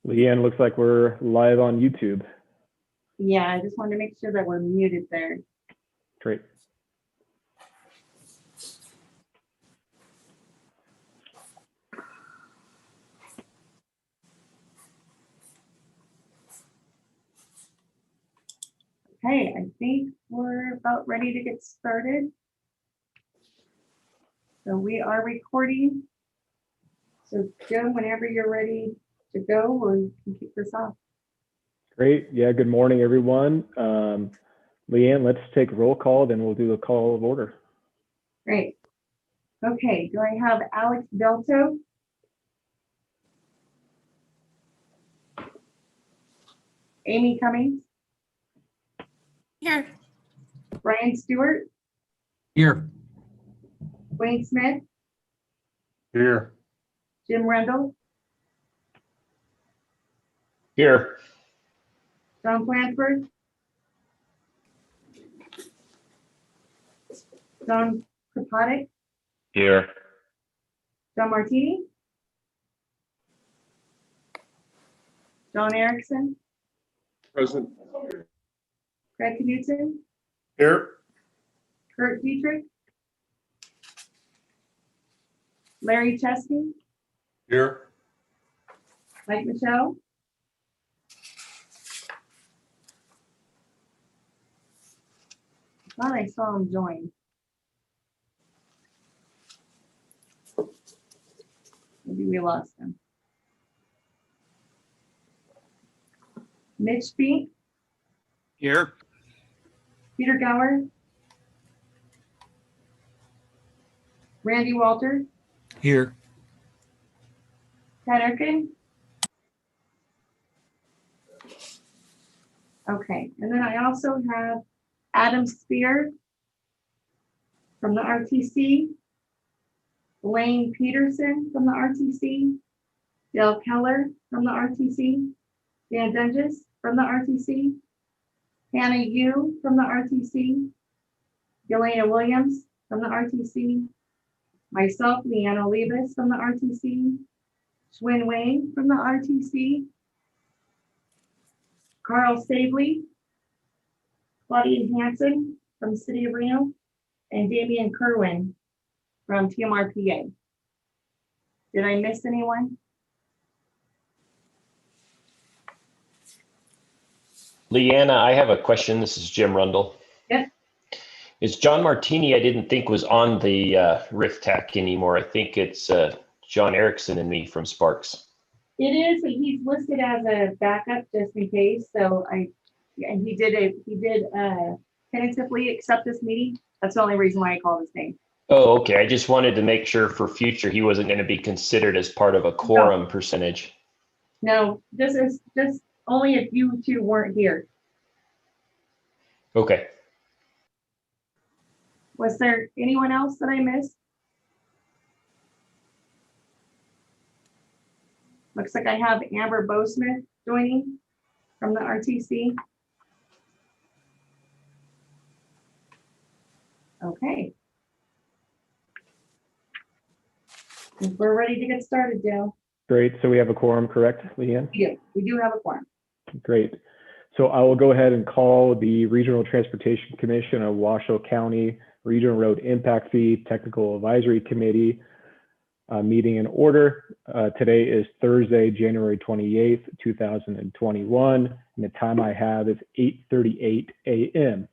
Leanne, looks like we're live on YouTube. Yeah, I just wanted to make sure that we're muted there. Great. Okay, I think we're about ready to get started. So we are recording. So Joe, whenever you're ready to go, we can kick this off. Great. Yeah, good morning, everyone. Leanne, let's take roll call, then we'll do a call of order. Great. Okay, do I have Alex Delto? Amy Cummings? Here. Brian Stewart? Here. Wayne Smith? Here. Jim Rendell? Here. John Blanford? John Kropotnik? Here. John Martini? John Erickson? Present. Craig Knudsen? Here. Kurt Dietrich? Larry Chesky? Here. Mike Michelle? Thought I saw him join. Maybe we lost him. Mitch Fink? Here. Peter Gower? Randy Walter? Here. Ted Erkin? Okay, and then I also have Adam Spear from the RTC, Blaine Peterson from the RTC, Dale Keller from the RTC, Dan Dunges from the RTC, Hannah Yu from the RTC, Yelena Williams from the RTC, myself, Leanna Olivas from the RTC, Schwinn Wayne from the RTC, Carl Stabley, Claudia Hansen from the City of Reno, and Damian Kerwin from TMRPA. Did I miss anyone? Leanna, I have a question. This is Jim Rundle. Yep. Is John Martini, I didn't think was on the RRIF TAC anymore. I think it's John Erickson and me from Sparks. It is, but he's listed as a backup just in case. So he did tentatively accept this meeting. That's the only reason why I called his name. Oh, okay. I just wanted to make sure for future he wasn't going to be considered as part of a quorum percentage. No, this is just only if you two weren't here. Okay. Was there anyone else that I missed? Looks like I have Amber Bowsmith joining from the RTC. Okay. I think we're ready to get started, Dale. Great. So we have a quorum, correct, Leanne? We do have a quorum. Great. So I will go ahead and call the Regional Transportation Commission of Washoe County Regional Road Impact Fee Technical Advisory Committee meeting in order. Today is Thursday, January 28th, 2021, and the time I have is 8:38 a.m.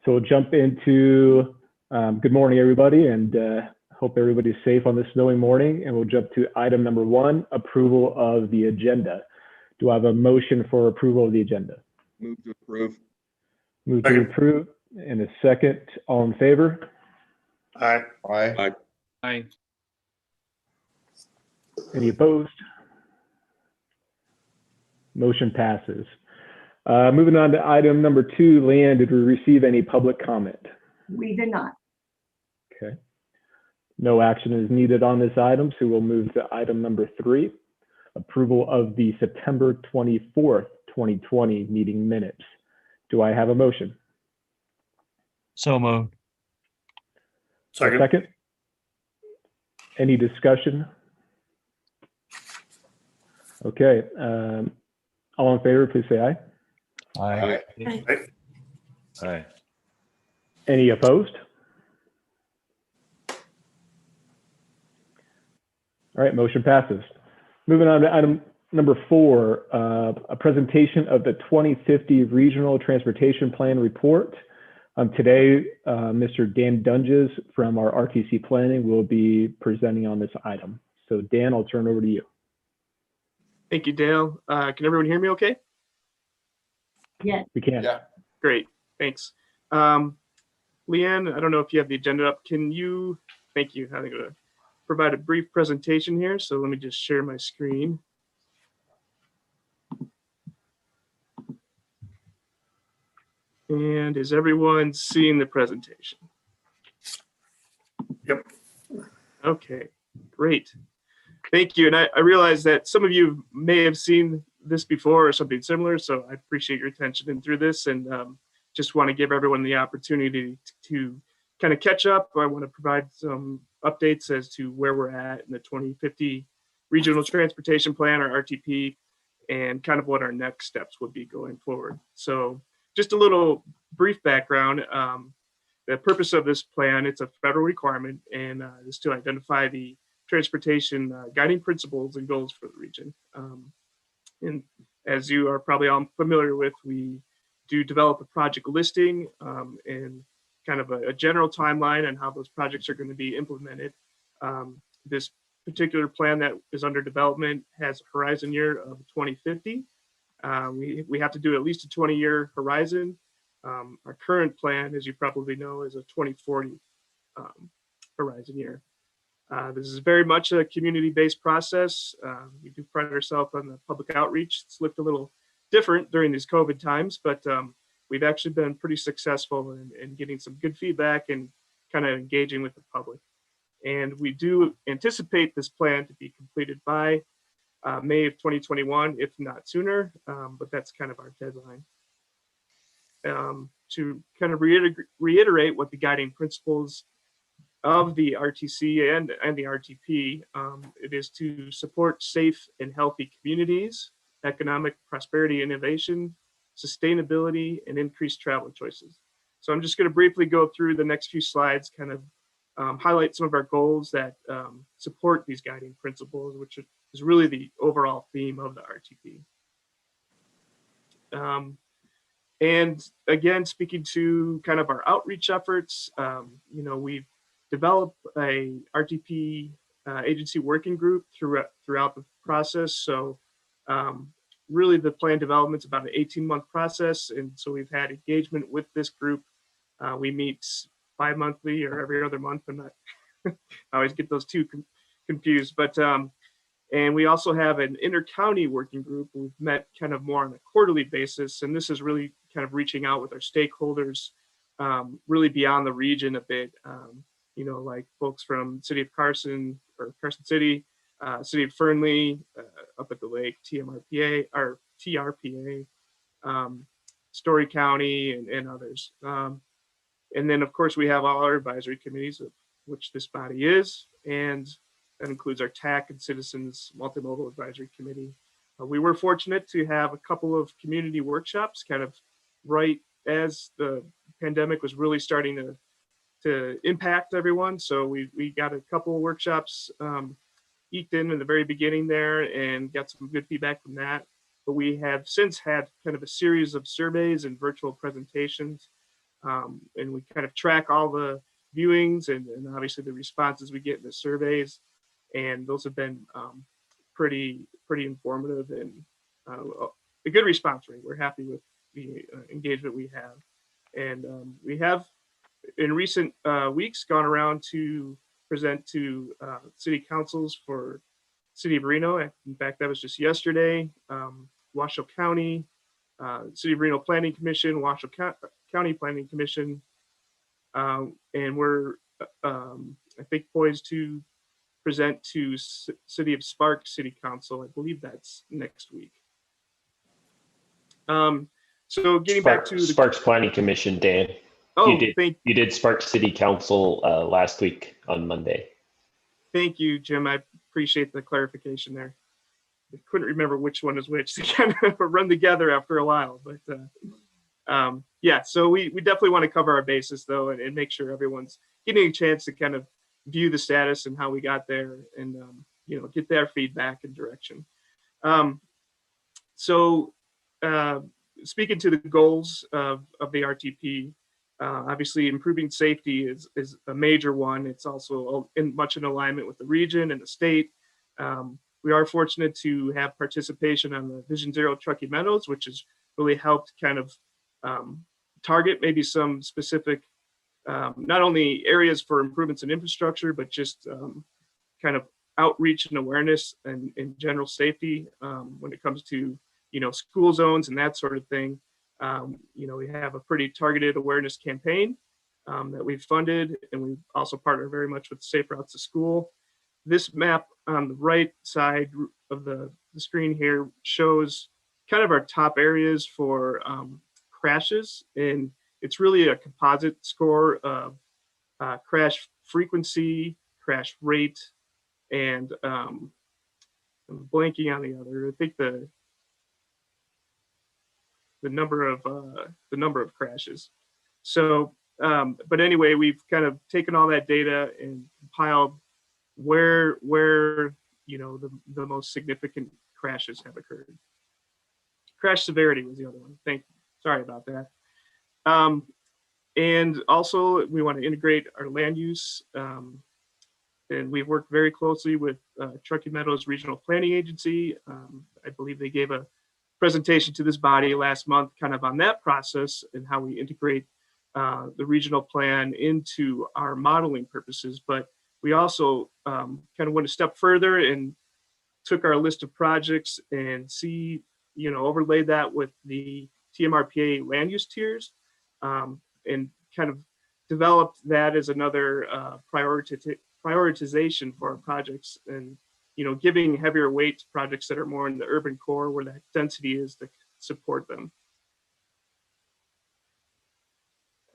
So we'll jump into good morning, everybody, and hope everybody's safe on this snowy morning. And we'll jump to item number 1, approval of the agenda. Do I have a motion for approval of the agenda? Move to approve. Move to approve. And a second, all in favor? Aye. Aye. Aye. Any opposed? Motion passes. Moving on to item number 2, Leanne, did we receive any public comment? We did not. Okay. No action is needed on this item, so we'll move to item number 3, approval of the September 24th, 2020 meeting minutes. Do I have a motion? So moved. Second. Any discussion? Okay. All in favor, please say aye. Aye. Aye. Any opposed? All right, motion passes. Moving on to item number 4, a presentation of the 2050 Regional Transportation Plan report. Today, Mr. Dan Dunges from our RTC Planning will be presenting on this item. So Dan, I'll turn it over to you. Thank you, Dale. Can everyone hear me okay? Yes. We can. Yeah. Great, thanks. Leanne, I don't know if you have the agenda up. Can you, thank you. I'm going to provide a brief presentation here. So let me just share my screen. And is everyone seeing the presentation? Yep. Okay, great. Thank you. And I realize that some of you may have seen this before or something similar, so I appreciate your attention in through this, and just want to give everyone the opportunity to kind of catch up. I want to provide some updates as to where we're at in the 2050 Regional Transportation Plan, or RTP, and kind of what our next steps would be going forward. So just a little brief background. The purpose of this plan, it's a federal requirement, and is to identify the transportation guiding principles and goals for the region. And as you are probably all familiar with, we do develop a project listing and kind of a general timeline on how those projects are going to be implemented. This particular plan that is under development has a horizon year of 2050. We have to do at least a 20-year horizon. Our current plan, as you probably know, is a 2040 horizon year. This is very much a community-based process. We do pride ourselves on the public outreach. It's looked a little different during these COVID times, but we've actually been pretty successful in getting some good feedback and kind of engaging with the public. And we do anticipate this plan to be completed by May of 2021, if not sooner, but that's kind of our deadline. To kind of reiterate what the guiding principles of the RTC and the RTP, it is to support safe and healthy communities, economic prosperity, innovation, sustainability, and increased travel choices. So I'm just going to briefly go through the next few slides, kind of highlight some of our goals that support these guiding principles, which is really the overall theme of the RTP. And again, speaking to kind of our outreach efforts, we've developed a RTP agency working group throughout the process. So really the plan development's about an 18-month process. And so we've had engagement with this group. We meet bi-monthly or every other month. I'm not, I always get those two confused, but and we also have an inter-county working group. We've met kind of more on a quarterly basis. And this is really kind of reaching out with our stakeholders, really beyond the region a bit. Like folks from City of Carson or Carson City, City of Fernley, up at the lake, TMRPA or TRPA, Story County, and others. And then, of course, we have all our advisory committees, of which this body is, and that includes our TAC and Citizens Multimodal Advisory Committee. We were fortunate to have a couple of community workshops kind of right as the pandemic was really starting to impact everyone. So we got a couple of workshops eked in the very beginning there and got some good feedback from that. But we have since had kind of a series of surveys and virtual presentations. And we kind of track all the viewings and obviously the responses we get in the surveys. And those have been pretty informative and a good response rate. We're happy with the engagement we have. And we have in recent weeks gone around to present to city councils for City of Reno. In fact, that was just yesterday. Washoe County, City of Reno Planning Commission, Washoe County Planning Commission. And we're, I think, poised to present to City of Spark City Council. I believe that's next week. So getting back to the Sparks Planning Commission, Dan. Oh, you did Spark City Council last week on Monday. Thank you, Jim. I appreciate the clarification there. couldn't remember which one is which. They kind of run together after a while, but yeah, so we definitely want to cover our bases though, and make sure everyone's getting a chance to kind of view the status and how we got there, and get their feedback and direction. So speaking to the goals of the RTP, obviously improving safety is a major one. It's also much in alignment with the region and the state. We are fortunate to have participation on the Vision Zero Truckee Meadows, which has really helped kind of target maybe some specific, not only areas for improvements in infrastructure, but just kind of outreach and awareness and general safety when it comes to, school zones and that sort of thing. We have a pretty targeted awareness campaign that we've funded, and we also partner very much with Safe Routes to School. This map on the right side of the screen here shows kind of our top areas for crashes, and it's really a composite score of crash frequency, crash rate, and I'm blanking on the other. I think the number of crashes. So, but anyway, we've kind of taken all that data and compiled where the most significant crashes have occurred. Crash severity was the other one. Sorry about that. And also we want to integrate our land use. And we've worked very closely with Truckee Meadows Regional Planning Agency. I believe they gave a presentation to this body last month kind of on that process and how we integrate the regional plan into our modeling purposes. But we also kind of went a step further and took our list of projects and overlaid that with the TMRPA land use tiers, and kind of developed that as another prioritization for our projects, and giving heavier weight to projects that are more in the urban core where that density is to support them.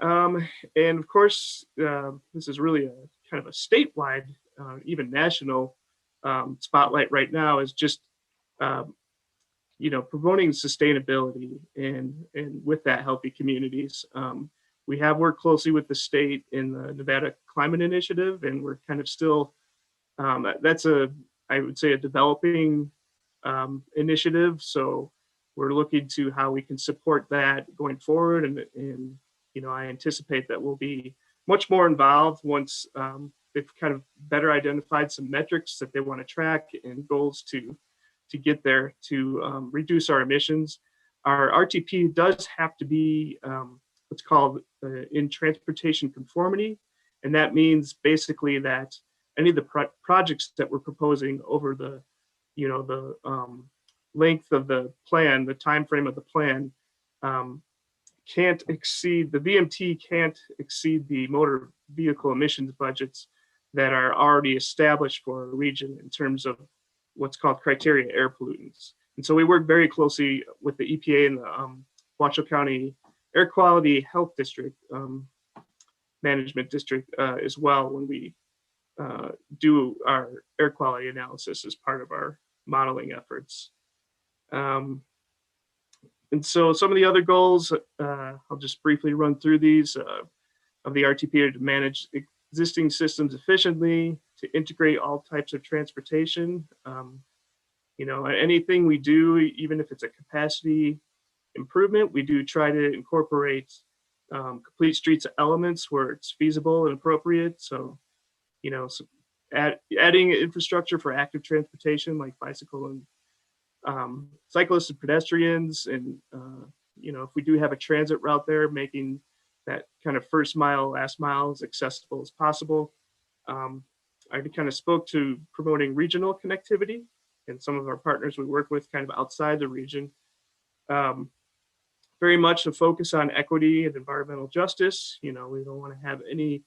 And of course, this is really a kind of a statewide, even national spotlight right now, is just promoting sustainability and with that, healthy communities. We have worked closely with the state in the Nevada Climate Initiative, and we're kind of still, that's I would say a developing initiative. So we're looking to how we can support that going forward. And I anticipate that we'll be much more involved once they've kind of better identified some metrics that they want to track and goals to get there to reduce our emissions. Our RTP does have to be what's called in transportation conformity. And that means basically that any of the projects that we're proposing over the length of the plan, the time frame of the plan, can't exceed, the VMT can't exceed the motor vehicle emissions budgets that are already established for a region in terms of what's called criteria air pollutants. And so we work very closely with the EPA and the Washoe County Air Quality Health District, Management District as well, when we do our air quality analysis as part of our modeling efforts. And so some of the other goals, I'll just briefly run through these, of the RTP are to manage existing systems efficiently, to integrate all types of transportation. Anything we do, even if it's a capacity improvement, we do try to incorporate complete streets elements where it's feasible and appropriate. So, adding infrastructure for active transportation like bicycle and cyclists and pedestrians, and if we do have a transit route there, making that kind of first mile, last mile as accessible as possible. I kind of spoke to promoting regional connectivity, and some of our partners we work with kind of outside the region. Very much a focus on equity and environmental justice. We don't want to have any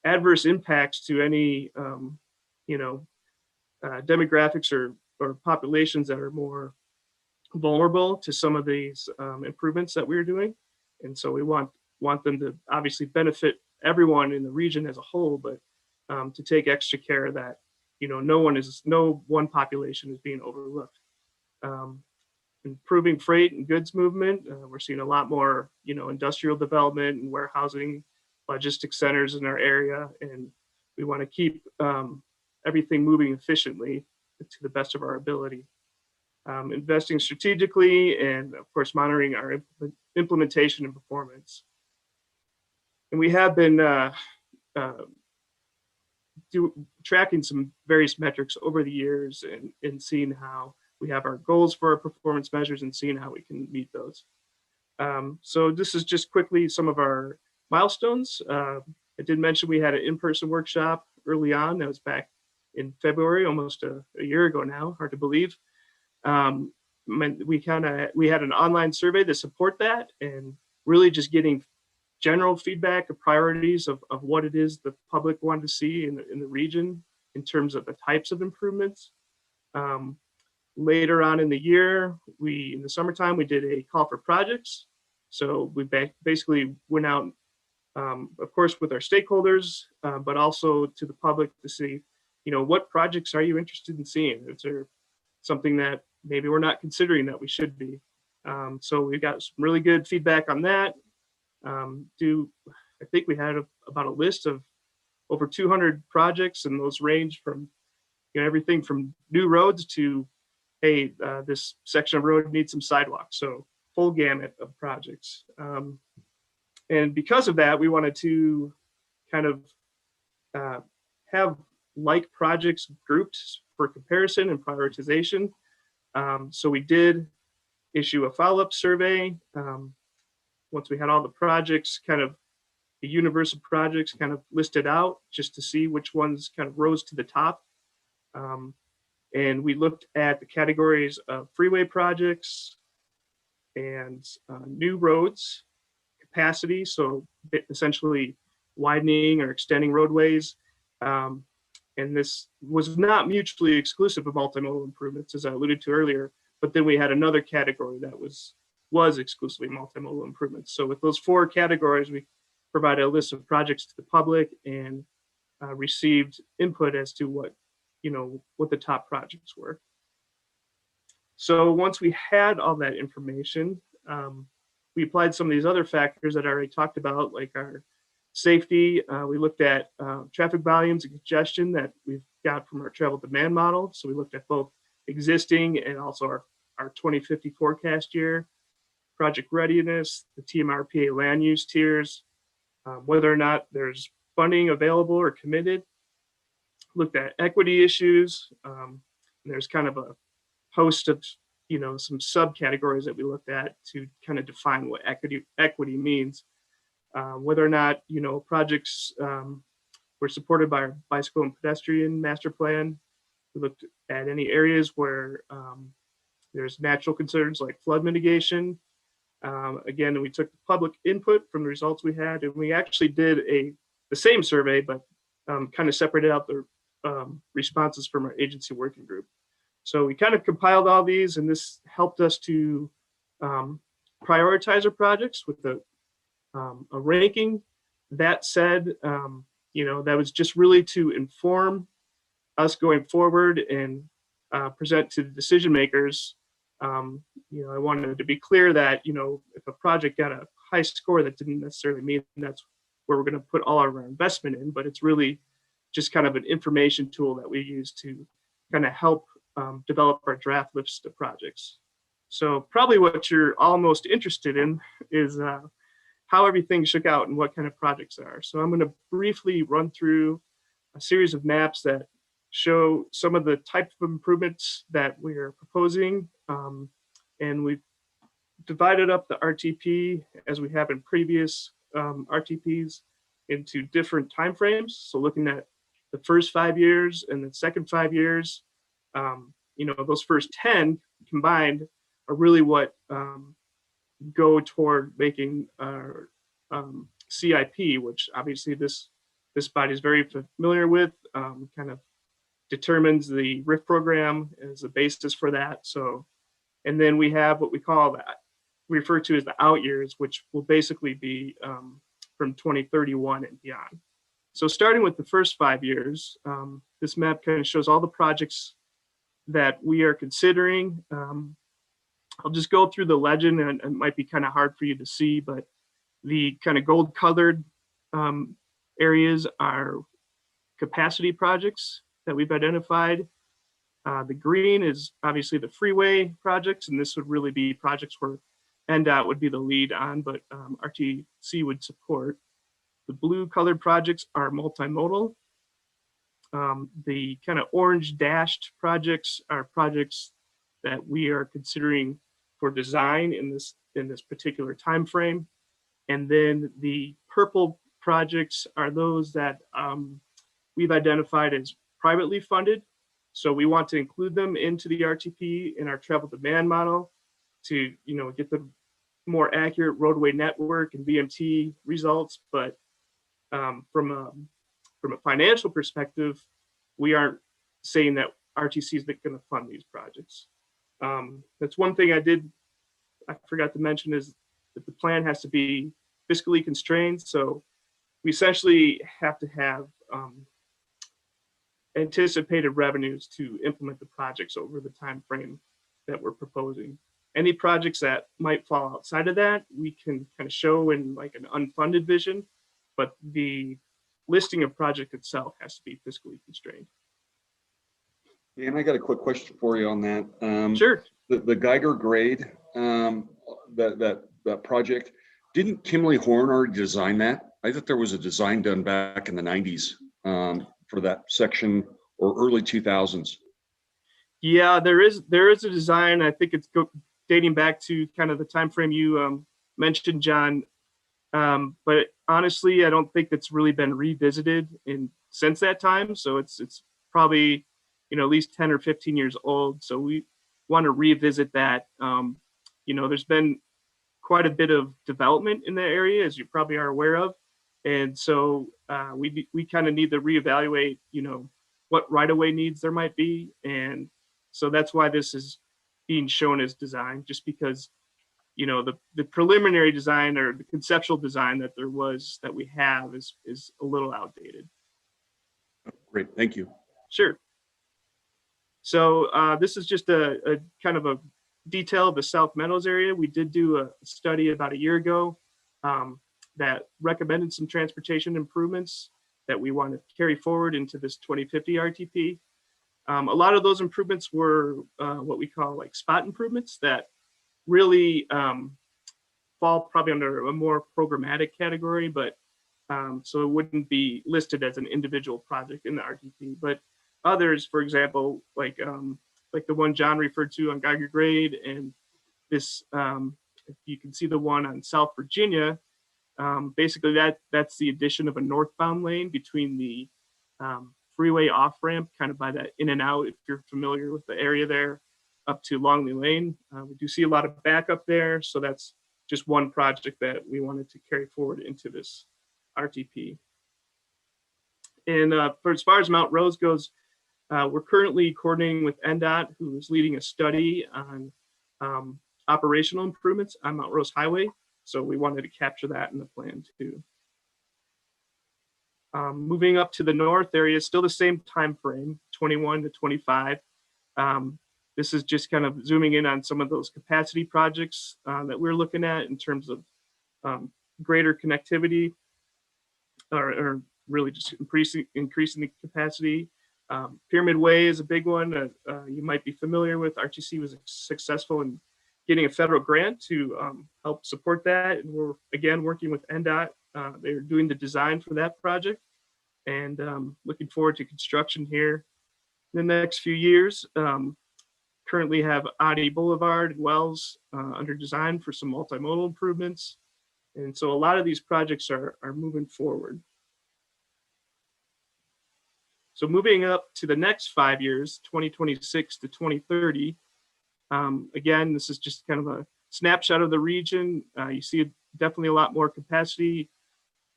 adverse impacts to any demographics or populations that are more vulnerable to some of these improvements that we're doing. And so we want them to obviously benefit everyone in the region as a whole, but to take extra care that no one population is being overlooked. improving freight and goods movement. We're seeing a lot more, industrial development and warehousing, logistics centers in our area, and we want to keep everything moving efficiently to the best of our ability. Investing strategically, and of course, monitoring our implementation and performance. And we have been tracking some various metrics over the years and seeing how we have our goals for our performance measures and seeing how we can meet those. So this is just quickly some of our milestones. I did mention we had an in-person workshop early on. That was back in February, almost a year ago now, hard to believe. We had an online survey to support that, and really just getting general feedback of priorities of what it is the public wanted to see in the region in terms of the types of improvements. Later on in the year, in the summertime, we did a call for projects. So we basically went out, of course, with our stakeholders, but also to the public to see, what projects are you interested in seeing? Is there something that maybe we're not considering that we should be? So we got some really good feedback on that. I think we had about a list of over 200 projects, and those range from everything from new roads to, hey, this section of road needs some sidewalks. So full gamut of projects. And because of that, we wanted to kind of have like projects grouped for comparison and prioritization. So we did issue a follow-up survey. Once we had all the projects, kind of the universe of projects kind of listed out, just to see which ones kind of rose to the top. And we looked at the categories of freeway projects and new roads, capacity, so essentially widening or extending roadways. And this was not mutually exclusive of multimodal improvements, as I alluded to earlier, but then we had another category that was exclusively multimodal improvements. So with those 4 categories, we provided a list of projects to the public and received input as to what the top projects were. So once we had all that information, we applied some of these other factors that I already talked about, like our safety. We looked at traffic volumes and congestion that we've got from our travel demand model. So we looked at both existing and also our 2050 forecast year, project readiness, the TMRPA land use tiers, whether or not there's funding available or committed. Looked at equity issues. And there's kind of a host of, some subcategories that we looked at to kind of define what equity means. Whether or not, projects were supported by our bicycle and pedestrian master plan. We looked at any areas where there's natural concerns like flood mitigation. Again, we took the public input from the results we had, and we actually did the same survey, but kind of separated out the responses from our agency working group. So we kind of compiled all these, and this helped us to prioritize our projects with a ranking. That said, that was just really to inform us going forward and present to the decision makers. I wanted to be clear that, if a project got a high score, that didn't necessarily mean that's where we're going to put all our investment in, but it's really just kind of an information tool that we use to kind of help develop our draft list of projects. So probably what you're all most interested in is how everything shook out and what kind of projects are. So I'm going to briefly run through a series of maps that show some of the types of improvements that we are proposing. And we've divided up the RTP, as we have in previous RTPs, into different timeframes. So looking at the first 5 years and the second 5 years, those first 10 combined are really what go toward making our CIP, which obviously this body is very familiar with, kind of determines the RRIF program as a basis for that. So, and then we have what we refer to as the out years, which will basically be from 2031 and beyond. So starting with the first 5 years, this map kind of shows all the projects that we are considering. I'll just go through the legend, and it might be kind of hard for you to see, but the kind of gold colored areas are capacity projects that we've identified. The green is obviously the freeway projects, and this would really be projects where NDOT would be the lead on, but RTC would support. The blue colored projects are multimodal. The kind of orange dashed projects are projects that we are considering for design in this particular time frame. And then the purple projects are those that we've identified as privately funded. So we want to include them into the RTP in our travel demand model to, get the more accurate roadway network and VMT results. But from a financial perspective, we aren't saying that RTC is going to fund these projects. That's one thing I forgot to mention, is that the plan has to be fiscally constrained. So we essentially have to have anticipated revenues to implement the projects over the time frame that we're proposing. Any projects that might fall outside of that, we can kind of show in like an unfunded vision, but the listing of project itself has to be fiscally constrained. And I got a quick question for you on that. Sure. The Geiger grade, that project, didn't Kimley Horn already design that? I thought there was a design done back in the 90s for that section, or early 2000s. Yeah, there is a design. I think it's dating back to kind of the time frame you mentioned, John. But honestly, I don't think it's really been revisited since that time. So it's probably at least 10 or 15 years old. So we want to revisit that. There's been quite a bit of development in the area, as you probably are aware of, and so we kind of need to reevaluate what right-of-way needs there might be, and so that's why this is being shown as design, just because the preliminary design or the conceptual design that we have is a little outdated. Great, thank you. Sure. So this is just a kind of a detail of the South Meadows area. We did do a study about a year ago that recommended some transportation improvements that we want to carry forward into this 2050 RTP. A lot of those improvements were what we call like spot improvements that really fall probably under a more programmatic category, but so it wouldn't be listed as an individual project in the RTP. But others, for example, like the one John referred to on Geiger Grade, and this, if you can see the one on South Virginia, basically that's the addition of a northbound lane between the freeway off-ramp, kind of by that in and out, if you're familiar with the area there, up to Longley Lane. We do see a lot of backup there, so that's just one project that we wanted to carry forward into this RTP. And for as far as Mount Rose goes, we're currently coordinating with NDOT, who is leading a study on operational improvements on Mount Rose Highway. So we wanted to capture that in the plan too. Moving up to the north area, still the same time frame, 21 to 25. This is just kind of zooming in on some of those capacity projects that we're looking at in terms of greater connectivity, or really just increasing the capacity. Pyramid Way is a big one. You might be familiar with. RTC was successful in getting a federal grant to help support that. And we're, again, working with NDOT. They're doing the design for that project, and looking forward to construction here in the next few years. Currently have Oddie Boulevard and Wells under design for some multimodal improvements. And so a lot of these projects are moving forward. So moving up to the next 5 years, 2026 to 2030, again, this is just kind of a snapshot of the region. You see definitely a lot more capacity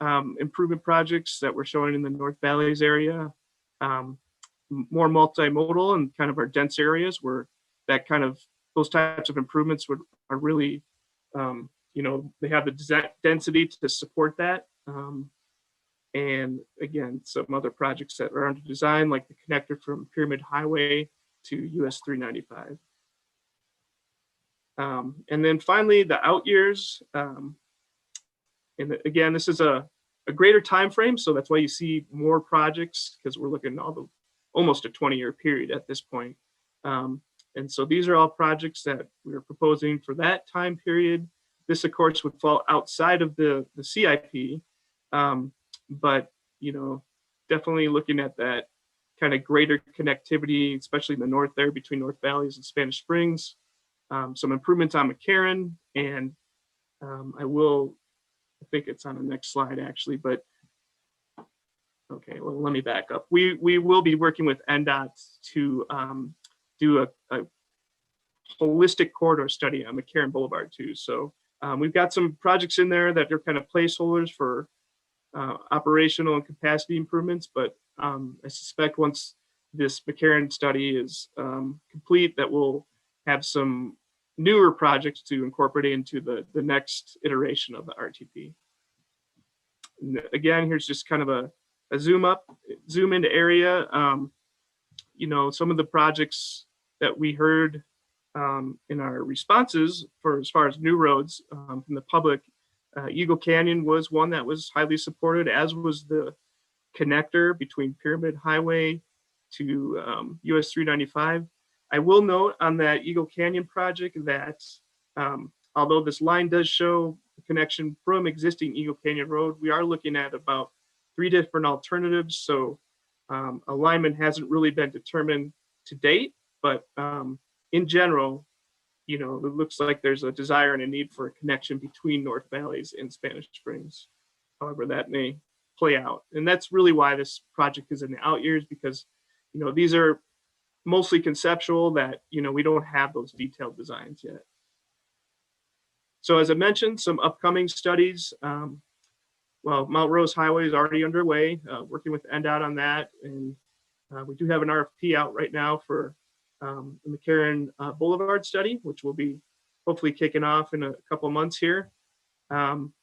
improvement projects that we're showing in the North Valleys area, more multimodal and kind of our dense areas where that kind of, those types of improvements are really, they have the density to support that. And again, some other projects that are under design, like the connector from Pyramid Highway to US 395. And then finally, the out years. And again, this is a greater time frame, so that's why you see more projects, because we're looking at almost a 20-year period at this point. And so these are all projects that we're proposing for that time period. This, of course, would fall outside of the CIP, but definitely looking at that kind of greater connectivity, especially in the north there between North Valleys and Spanish Springs. Some improvements on McCarran, and I think it's on the next slide actually, but okay, well, let me back up. We will be working with NDOT to do a holistic corridor study on McCarran Boulevard too. So we've got some projects in there that are kind of placeholders for operational and capacity improvements, but I suspect once this McCarran study is complete, that we'll have some newer projects to incorporate into the next iteration of the RTP. And again, here's just kind of a zoom into area. Some of the projects that we heard in our responses for as far as new roads from the public, Eagle Canyon was one that was highly supported, as was the connector between Pyramid Highway to US 395. I will note on that Eagle Canyon project that although this line does show the connection from existing Eagle Canyon Road, we are looking at about 3 different alternatives. So alignment hasn't really been determined to date, but in general, it looks like there's a desire and a need for a connection between North Valleys and Spanish Springs, however that may play out. And that's really why this project is in the out years, because these are mostly conceptual, that we don't have those detailed designs yet. So as I mentioned, some upcoming studies. Well, Mount Rose Highway is already underway, working with NDOT on that, and we do have an RFP out right now for the McCarran Boulevard study, which will be hopefully kicking off in a couple of months here. From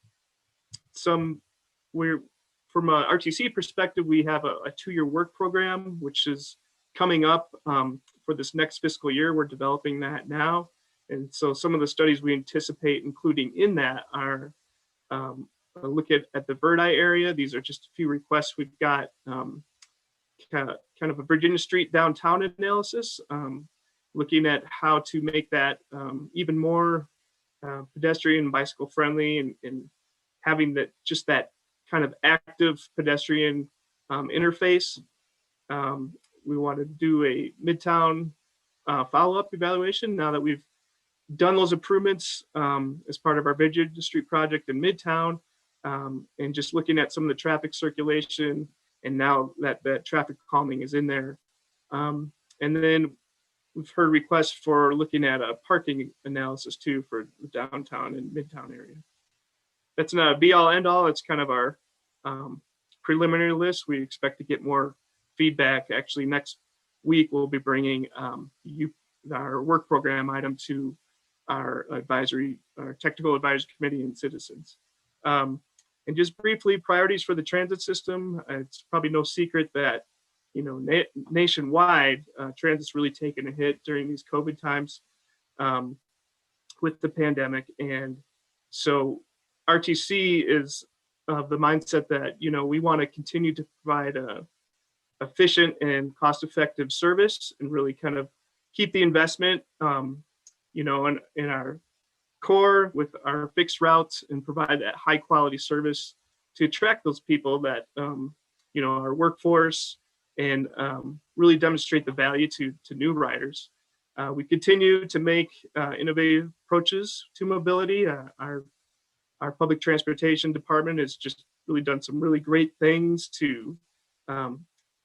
a RTC perspective, we have a 2-year work program, which is coming up for this next fiscal year. We're developing that now. And so some of the studies we anticipate including in that are a look at the Verdi area. These are just a few requests we've got. Kind of a Virginia Street downtown analysis, looking at how to make that even more pedestrian and bicycle friendly, and having that kind of active pedestrian interface. We want to do a Midtown follow-up evaluation now that we've done those improvements as part of our Virginia Street project in Midtown, and just looking at some of the traffic circulation, and now that traffic calming is in there. And then we've heard requests for looking at a parking analysis too for the downtown and Midtown area. That's not a be all end all. It's kind of our preliminary list. We expect to get more feedback. Actually, next week we'll be bringing our work program item to our technical advisory committee and citizens. And just briefly, priorities for the transit system. It's probably no secret that nationwide transit's really taken a hit during these COVID times with the pandemic, and so RTC is of the mindset that we want to continue to provide a efficient and cost-effective service, and really kind of keep the investment in our core with our fixed routes, and provide that high quality service to attract those people that our workforce, and really demonstrate the value to new riders. We continue to make innovative approaches to mobility. Our public transportation department has just really done some really great things to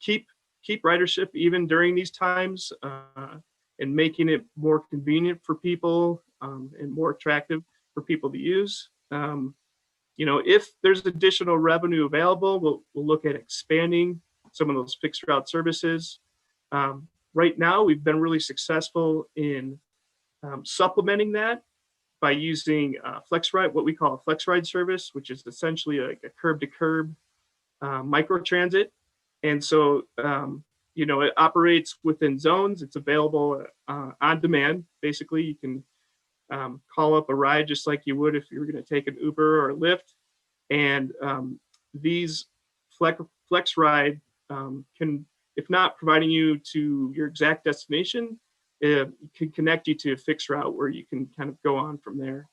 keep ridership even during these times, and making it more convenient for people, and more attractive for people to use. If there's additional revenue available, we'll look at expanding some of those fixed route services. Right now, we've been really successful in supplementing that by using Flexride, what we call a Flexride service, which is essentially like a curb to curb microtransit. And so You know, it operates within zones. It's available on demand. Basically, you can call up a ride just like you would if you were going to take an Uber or a Lyft. And these Flexride can, if not providing you to your exact destination, it can connect you to a fixed route where you can kind of go on from there.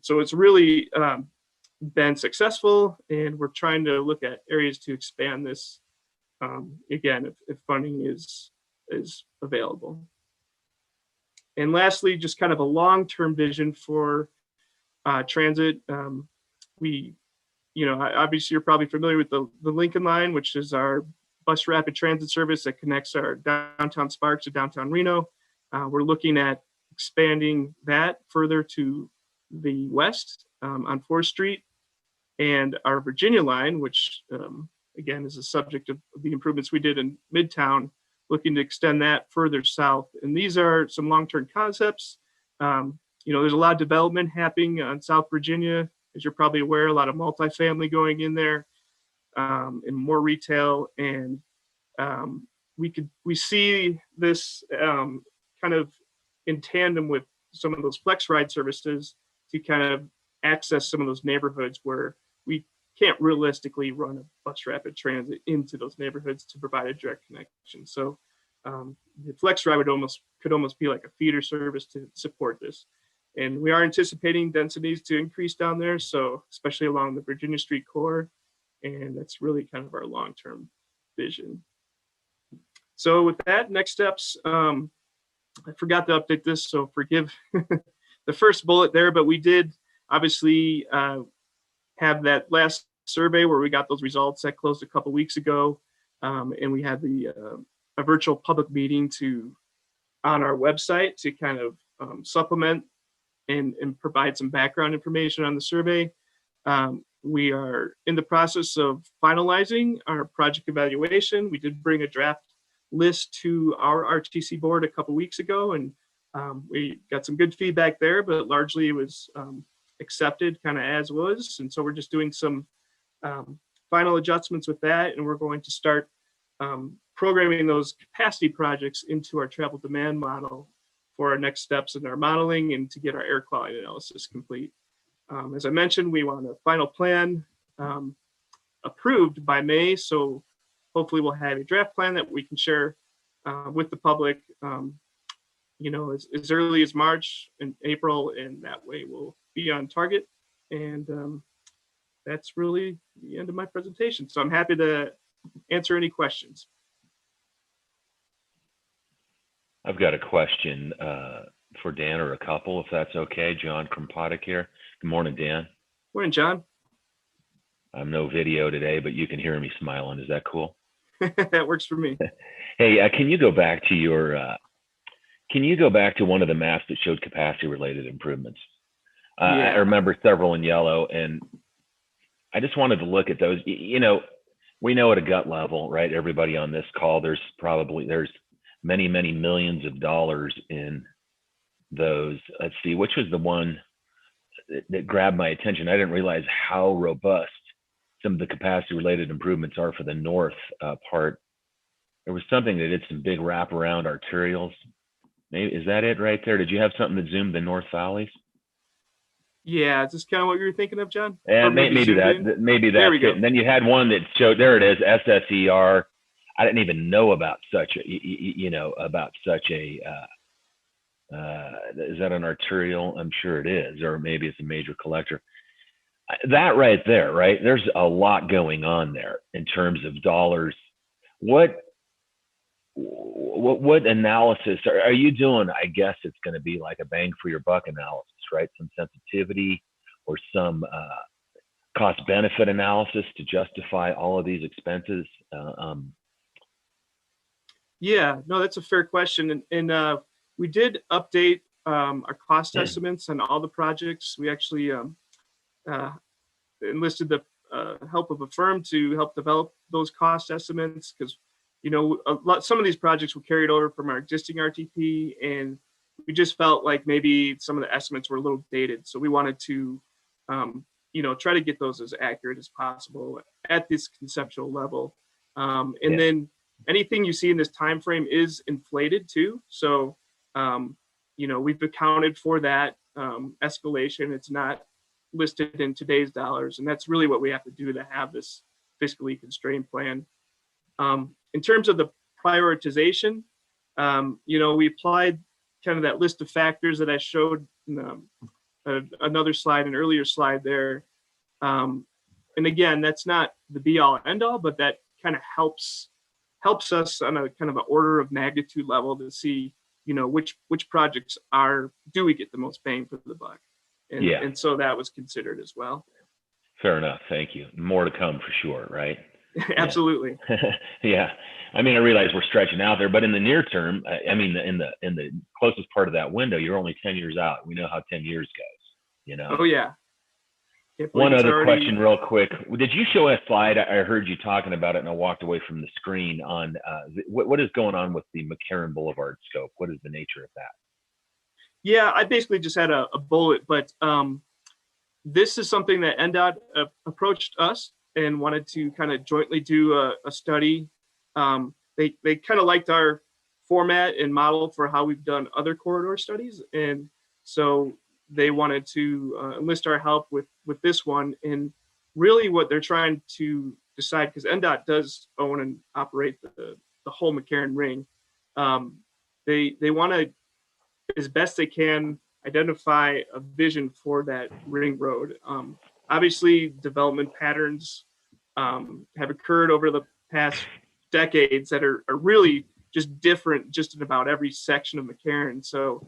So it's really been successful, and we're trying to look at areas to expand this. Again, if funding is available. And lastly, just kind of a long-term vision for transit. We, you know, obviously you're probably familiar with the Lincoln Line, which is our bus rapid transit service that connects our downtown Sparks to downtown Reno. We're looking at expanding that further to the west on 4th Street, and our Virginia Line, which again is a subject of the improvements we did in Midtown, looking to extend that further south. And these are some long-term concepts. You know, there's a lot of development happening on South Virginia, as you're probably aware, a lot of multifamily going in there, and more retail. And we see this kind of in tandem with some of those Flexride services to kind of access some of those neighborhoods where we can't realistically run a bus rapid transit into those neighborhoods to provide a direct connection. So the Flexride could almost be like a feeder service to support this. And we are anticipating densities to increase down there, so especially along the Virginia Street core, and that's really kind of our long-term vision. So with that, next steps, I forgot to update this, so forgive the first bullet there, but we did obviously have that last survey where we got those results that closed a couple weeks ago, and we had a virtual public meeting on our website to kind of supplement and provide some background information on the survey. We are in the process of finalizing our project evaluation. We did bring a draft list to our RTC board a couple weeks ago, and we got some good feedback there, but largely it was accepted kind of as was. And so we're just doing some final adjustments with that, and we're going to start programming those capacity projects into our travel demand model for our next steps in our modeling and to get our air quality analysis complete. As I mentioned, we want a final plan approved by May, so hopefully we'll have a draft plan that we can share with the public, you know, as early as March and April, and that way we'll be on target. And that's really the end of my presentation. So I'm happy to answer any questions. I've got a question for Dan, or a couple, if that's okay. John Krompatic here. Good morning, Dan. Morning, John. I'm no video today, but you can hear me smiling. Is that cool? That works for me. Hey, can you go back to one of the maps that showed capacity related improvements? Yeah. I remember several in yellow, and I just wanted to look at those. You know, we know at a gut level, right? Everybody on this call, there's many, many millions of dollars in those. Let's see, which was the one that grabbed my attention? I didn't realize how robust some of the capacity related improvements are for the north part. There was something that did some big wraparound arterials. Maybe, is that it right there? Did you have something that zoomed the north valleys? Yeah, is this kind of what you were thinking of, John? Yeah, Or maybe that's There we it. go. And then you had one that showed, there it is, SSER. I didn't even know about such a, is that an arterial? I'm sure it is, or maybe it's a major collector. That right there, right? There's a lot going on there in terms of dollars. What analysis are you doing? I guess it's going to be like a bang for your buck analysis, right? Some sensitivity or some cost benefit analysis to justify all of these expenses. Yeah, no, that's a fair question. And we did update our cost estimates on all the projects. We actually enlisted the help of a firm to help develop those cost estimates, because, you know, some of these projects were carried over from our existing RTP, and we just felt like maybe some of the estimates were a little dated. So we wanted to, you know, try to get those as accurate as possible at this conceptual level. And then anything you see in this time frame is inflated too. So, we've accounted for that escalation. It's not listed in today's dollars, and that's really what we have to do to have this fiscally constrained plan. In terms of the prioritization, we applied kind of that list of factors that I showed in another slide, an earlier slide there. And again, that's not the be all end all, but that kind of helps us on a kind of an order of magnitude level to see, which projects do we get the most bang for the buck? And so that was considered as well. Fair enough. Thank you. More to come for sure, right? Absolutely. Yeah. I mean, I realize we're stretching out there, but in the near term, in the closest part of that window, you're only 10 years out. We know how 10 years goes, Oh yeah. One other question real quick. Did you show a slide? I heard you talking about it and I walked away from the screen on what is going on with the McCarran Boulevard scope? What is the nature of that? Yeah, I basically just had a bullet, but this is something that NDOT approached us and wanted to kind of jointly do a study. They kind of liked our format and model for how we've done other corridor studies. And so they wanted to enlist our help with this one. And really what they're trying to decide, because NDOT does own and operate the whole McCarran Ring. They want to, as best they can, identify a vision for that ring road. Obviously, development patterns have occurred over the past decades that are really just different just in about every section of McCarran. So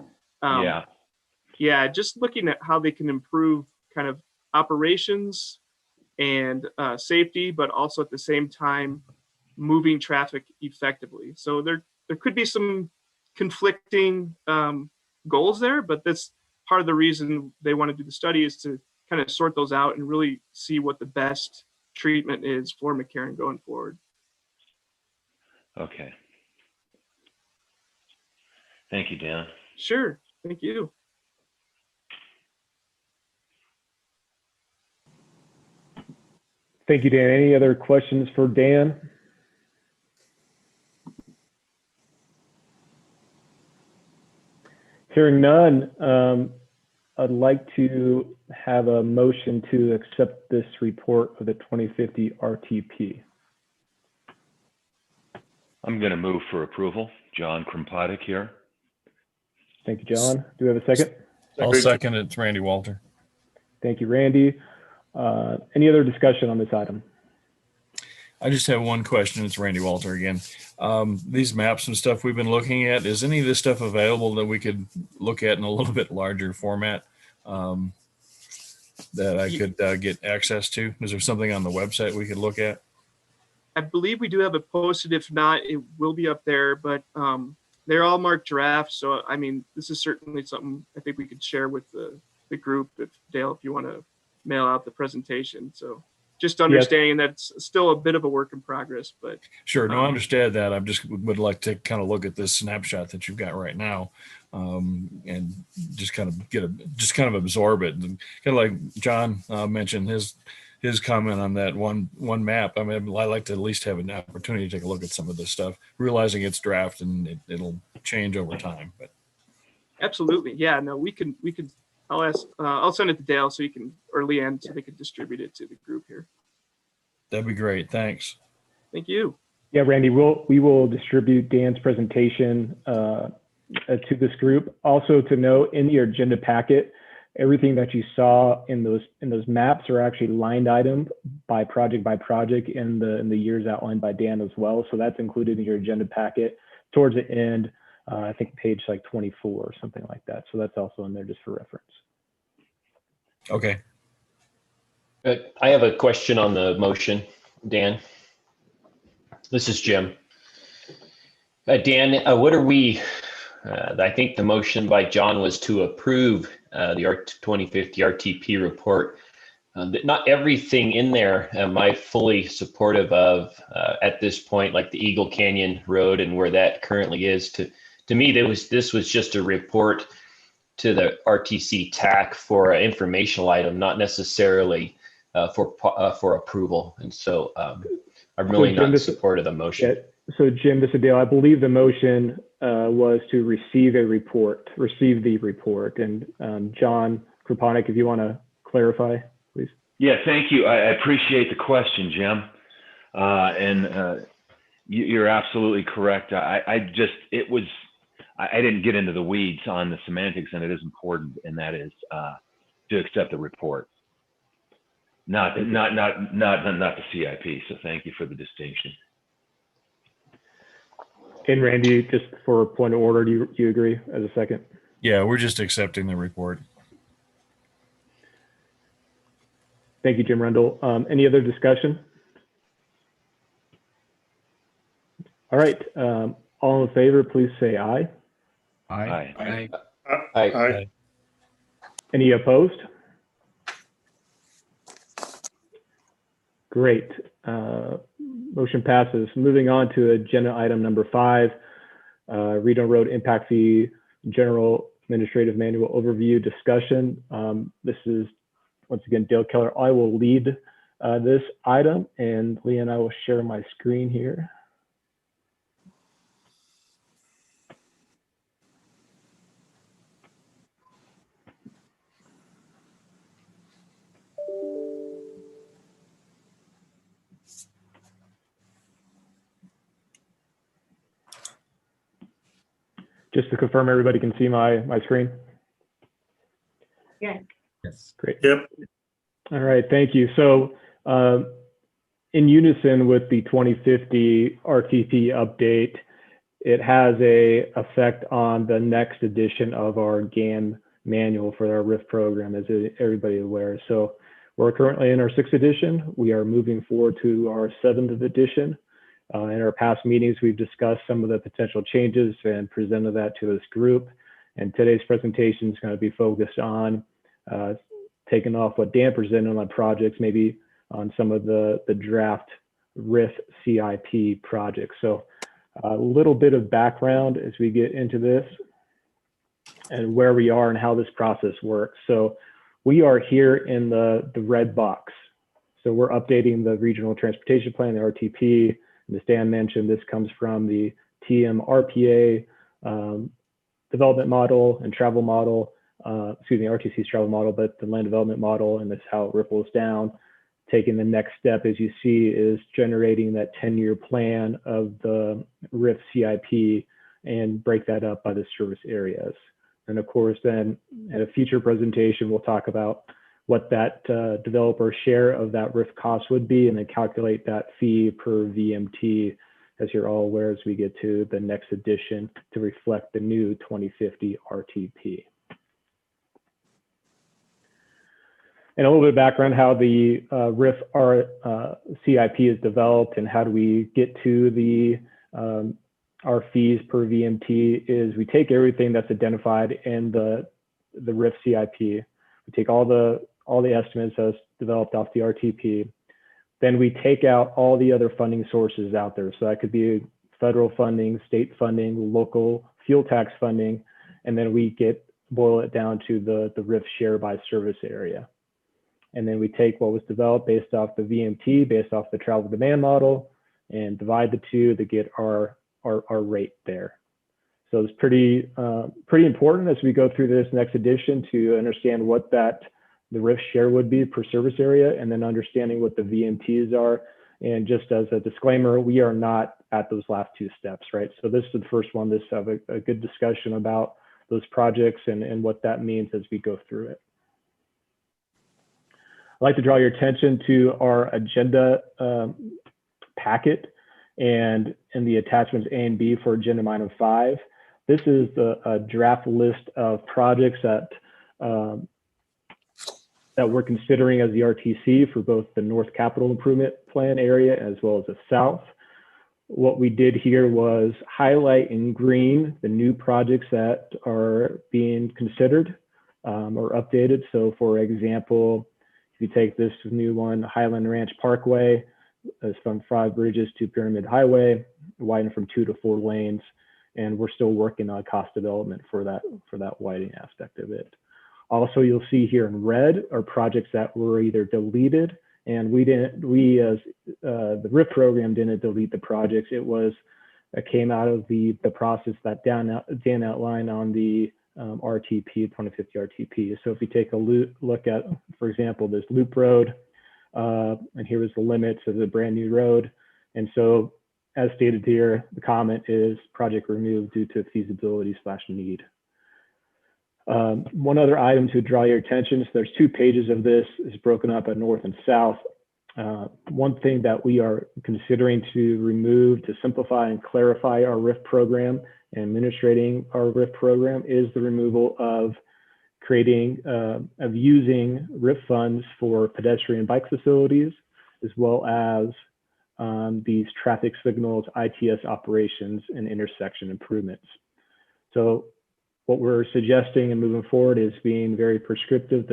just looking at how they can improve kind of operations and safety, but also at the same time moving traffic effectively. So there could be some conflicting goals there, but that's part of the reason they want to do the study, is to kind of sort those out and really see what the best treatment is for McCarran going forward. Okay. Thank you, Dan. Sure. Thank you. Thank you, Dan. Any other questions for Dan? Hearing none, I'd like to have a motion to accept this report of the 2050 RTP. I'm going to move for approval. John Krompatik here. Thank you, John. Do we have a second? I'll second it. It's Randy Walter. Thank you, Randy. Any other discussion on this item? I just have one question. It's Randy Walter again. These maps and stuff we've been looking at, is any of this stuff available that we could look at in a little bit larger format that I could get access to? Is there something on the website we could look at? I believe we do have it posted. If not, it will be up there, but they're all marked drafts. So, I mean, this is certainly something I think we could share with the group, Dale, if you want to mail out the presentation. So just understanding that it's still a bit of a work in progress, but. Sure. No, I understand that. I just would like to kind of look at this snapshot that you've got right now and just kind of absorb it. And kind of like John mentioned his comment on that one map. I mean, I like to at least have an opportunity to take a look at some of this stuff, realizing it's draft and it'll change over time. But absolutely, yeah. No, we can. I'll send it to Dale so he can, or Leanne, so they can distribute it to the group here. That'd be great. Thanks. Thank you. Yeah, Randy, we will distribute Dan's presentation to this group. Also to note, in your agenda packet, everything that you saw in those maps are actually lined item by project in the years outlined by Dan as well. So that's included in your agenda packet towards the end. I think page like 24 or something like that. So that's also in there just for reference. Okay. I have a question on the motion, Dan. This is Jim. Dan, what are we, I think the motion by John was to approve the 2050 RTP report. Not everything in there am I fully supportive of at this point, like the Eagle Canyon Road and where that currently is. To me, this was just a report to the RTC TAC for an informational item, not necessarily for approval. And so I'm really not in support of the motion. So Jim, this is Dale. I believe the motion was to receive the report. And John Krupanik, if you want to clarify, please. Yeah, thank you. I appreciate the question, Jim. You're absolutely correct. I didn't get into the weeds on the semantics, and it is important, and that is to accept the report, not the CIP. So thank you for the distinction. And Randy, just for a point of order, do you agree as a second? Yeah, we're just accepting the report. Thank you, Jim Rendell. Any other discussion? All right. All in favor, please say aye. Aye. Aye. Aye. Any opposed? Great. Motion passes. Moving on to agenda item number 5, Regional Road Impact Fee General Administrative Manual Overview discussion. This is, once again, Dale Keller. I will lead this item, and Leah and I will share my screen here. Just to confirm, everybody can see my screen? Yes. Yes. Great. Yep. All right, thank you. So in unison with the 2050 RTP update, it has a effect on the next edition of our GAN manual for our RRIF program, as everybody is aware. So we're currently in our 6th edition. We are moving forward to our 7th edition. In our past meetings, we've discussed some of the potential changes and presented that to this group. And today's presentation is going to be focused on taking off what Dan presented on projects, maybe on some of the draft RRIF CIP projects. So a little bit of background as we get into this and where we are and how this process works. So we are here in the red box. So we're updating the Regional Transportation Plan, the RTP. And as Dan mentioned, this comes from the TMRPA development model and travel model, RTC's travel model, but the land development model, and that's how it ripples down. Taking the next step, as you see, is generating that 10-year plan of the RRIF CIP and break that up by the service areas. And of course, then at a future presentation, we'll talk about what that developer share of that RRIF cost would be, and then calculate that fee per VMT, as you're all aware, as we get to the next edition to reflect the new 2050 RTP. And a little bit of background how the RRIF CIP is developed and how do we get to the our fees per VMT is we take everything that's identified in the RRIF CIP. We take all the estimates that's developed off the RTP. Then we take out all the other funding sources out there. So that could be federal funding, state funding, local fuel tax funding, and then we boil it down to the RRIF share by service area. And then we take what was developed based off the VMT, based off the travel demand model, and divide the two to get our rate there. So it's pretty important as we go through this next edition to understand what the RRIF share would be per service area, and then understanding what the VMTs are. And just as a disclaimer, we are not at those last two steps, right? So this is the first one. Let's have a good discussion about those projects and what that means as we go through it. I'd like to draw your attention to our agenda packet and in the attachments A and B for agenda item 5. This is a draft list of projects that we're considering as the RTC for both the North Capital Improvement Plan area as well as the South. What we did here was highlight in green the new projects that are being considered or updated. So for example, if you take this new one, Highland Ranch Parkway, it's from 5 bridges to Pyramid Highway, widened from 2 to 4 lanes. And we're still working on cost development for that widening aspect of it. Also, you'll see here in red are projects that were either deleted, and we as the RRIF program didn't delete the projects. It was came out of the process that Dan outlined on the RTP, 2050 RTP. So if we take a look at, for example, this loop road, and here is the limits of the brand new road. And so as stated here, the comment is project removed due to feasibility/need. One other item to draw your attention, so there's 2 pages of this, is broken up at north and south. One thing that we are considering to remove to simplify and clarify our RRIF program and administrating our RRIF program is the removal of using RRIF funds for pedestrian and bike facilities, as well as these traffic signals, ITS operations, and intersection improvements. So what we're suggesting and moving forward is being very prescriptive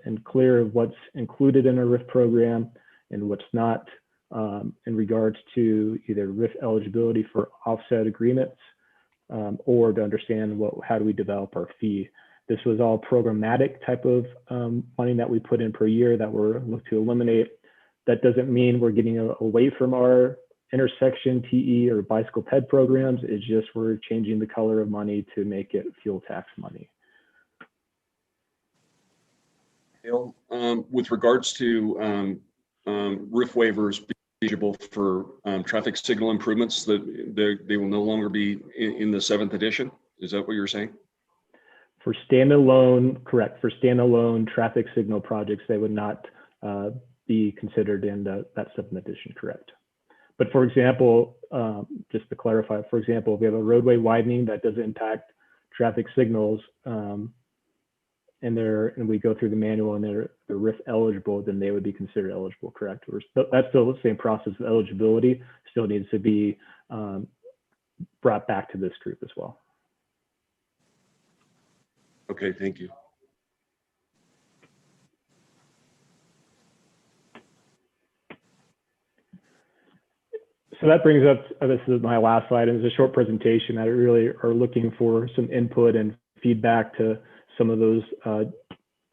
and clear of what's included in a RRIF program and what's not, in regards to either RRIF eligibility for offset agreements, or to understand how do we develop our fee. This was all programmatic type of money that we put in per year that we're looking to eliminate. That doesn't mean we're getting away from our intersection TE or bicycle ped programs. It's just we're changing the color of money to make it fuel tax money. Dale, with regards to RRIF waivers being eligible for traffic signal improvements, that they will no longer be in the 7th edition. Is that what you're saying? For standalone, correct. For standalone traffic signal projects, they would not be considered in that 7th edition, correct. But for example, just to clarify, for example, if we have a roadway widening that doesn't impact traffic signals, and we go through the manual and they're RRIF eligible, then they would be considered eligible, correct? That's still the same process of eligibility, still needs to be brought back to this group as well. Okay, thank you. So that brings up, this is my last slide, and it's a short presentation. I really are looking for some input and feedback to some of those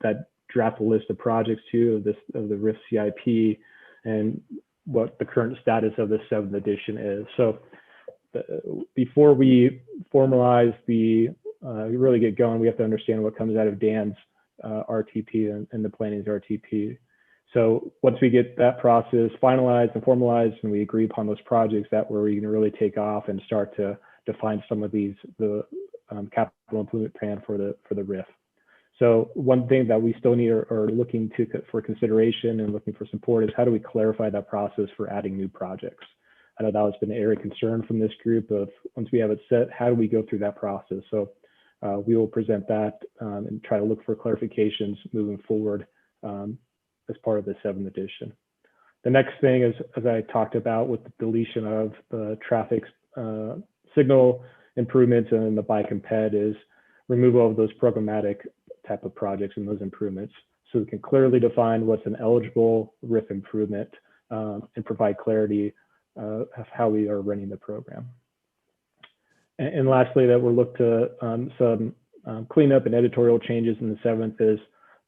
that draft a list of projects too of the RRIF CIP and what the current status of the 7th edition is. So before we formalize really get going, we have to understand what comes out of Dan's RTP and the planning's RTP. So once we get that process finalized and formalized and we agree upon those projects, that where we can really take off and start to define some of the capital improvement plan for the RRIF. So one thing that we still need or looking for consideration and looking for support is how do we clarify that process for adding new projects? I know that has been an area of concern from this group of once we have it set, how do we go through that process? So we will present that and try to look for clarifications moving forward as part of the 7th edition. The next thing is, as I talked about with the deletion of the traffic signal improvements and the bike and ped, is removal of those programmatic type of projects and those improvements. So we can clearly define what's an eligible RRIF improvement and provide clarity of how we are running the program. And lastly, that we'll look to some cleanup and editorial changes in the 7th is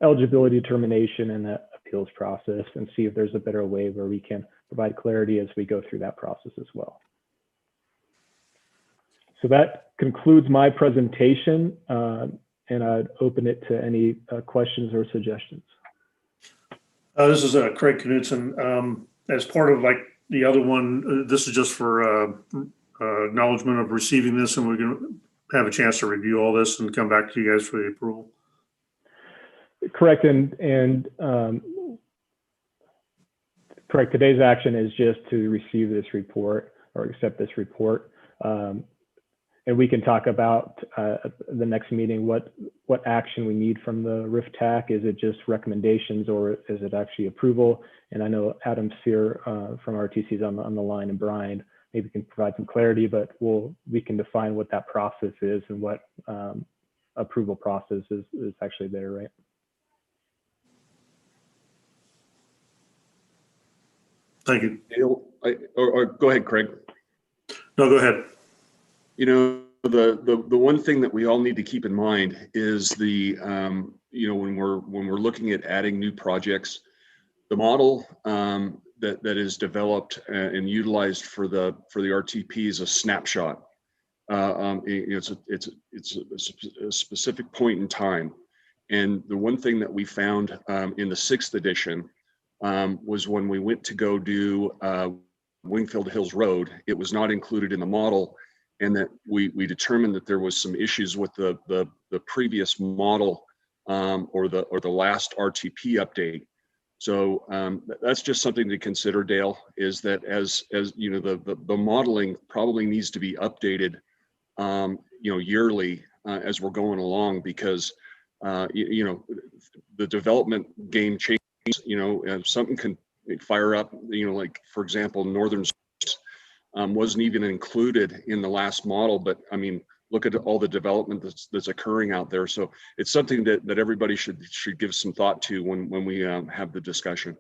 eligibility determination and the appeals process, and see if there's a better way where we can provide clarity as we go through that process as well. So that concludes my presentation, and I'd open it to any questions or suggestions. This is Craig Knudsen. As part of like the other one, this is just for acknowledgement of receiving this, and we're going to have a chance to review all this and come back to you guys for the approval. Correct. And correct. Today's action is just to receive this report or accept this report. And we can talk about at the next meeting what action we need from the RRIF TAC. Is it just recommendations or is it actually approval? And I know Adam's here from RTC is on the line, and Brian maybe can provide some clarity, but we can define what that process is and what approval process is actually there, right? Thank you. Or go ahead, Craig. No, go ahead. You know, the one thing that we all need to keep in mind is the you know, when we're looking at adding new projects, the model that is developed and utilized for the RTP is a snapshot. It's a specific point in time. And the one thing that we found in the 6th edition was when we went to go do Wingfield Hills Road, it was not included in the model, and that we determined that there was some issues with the previous model or the last RTP update. So that's just something to consider, Dale, is that as you know, the modeling probably needs to be updated yearly as we're going along, because the development game changes. Something can fire up, like for example, Northern wasn't even included in the last model, but I mean, look at all the development that's occurring out there. So it's something that everybody should give some thought to when we have the discussion.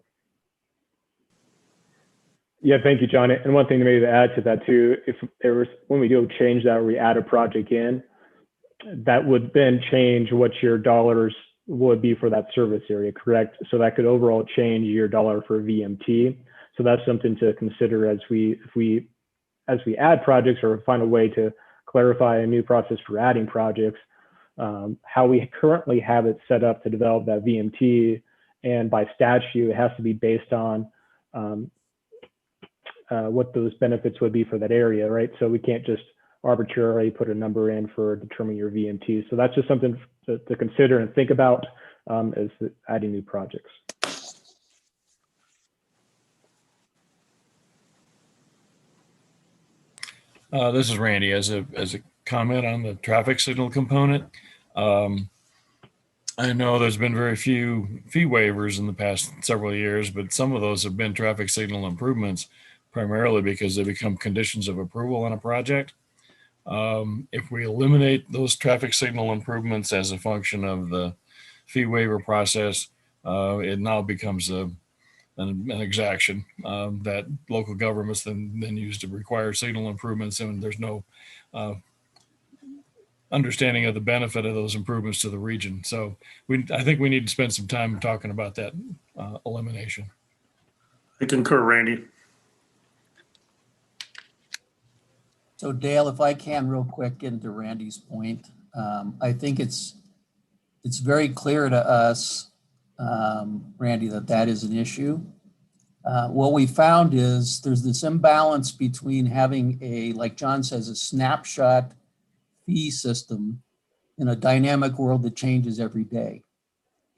Yeah, thank you, John. And one thing maybe to add to that too, if there was, when we do change that, we add a project in, that would then change what your dollars would be for that service area, correct? So that could overall change your dollar for VMT. So that's something to consider as we add projects or find a way to clarify a new process for adding projects, how we currently have it set up to develop that VMT. And by statute, it has to be based on what those benefits would be for that area, right? So we can't just arbitrarily put a number in for determining your VMT. So that's just something to consider and think about as adding new projects. This is Randy. As a comment on the traffic signal component, I know there's been very few fee waivers in the past several years, but some of those have been traffic signal improvements, primarily because they become conditions of approval on a project. If we eliminate those traffic signal improvements as a function of the fee waiver process, it now becomes an exaction that local governments then use to require signal improvements, and there's no understanding of the benefit of those improvements to the region. So I think we need to spend some time talking about that elimination. I concur, Randy. So Dale, if I can real quick get into Randy's point, I think it's very clear to us, Randy, that is an issue. What we found is there's this imbalance between having like John says, a snapshot fee system in a dynamic world that changes every day.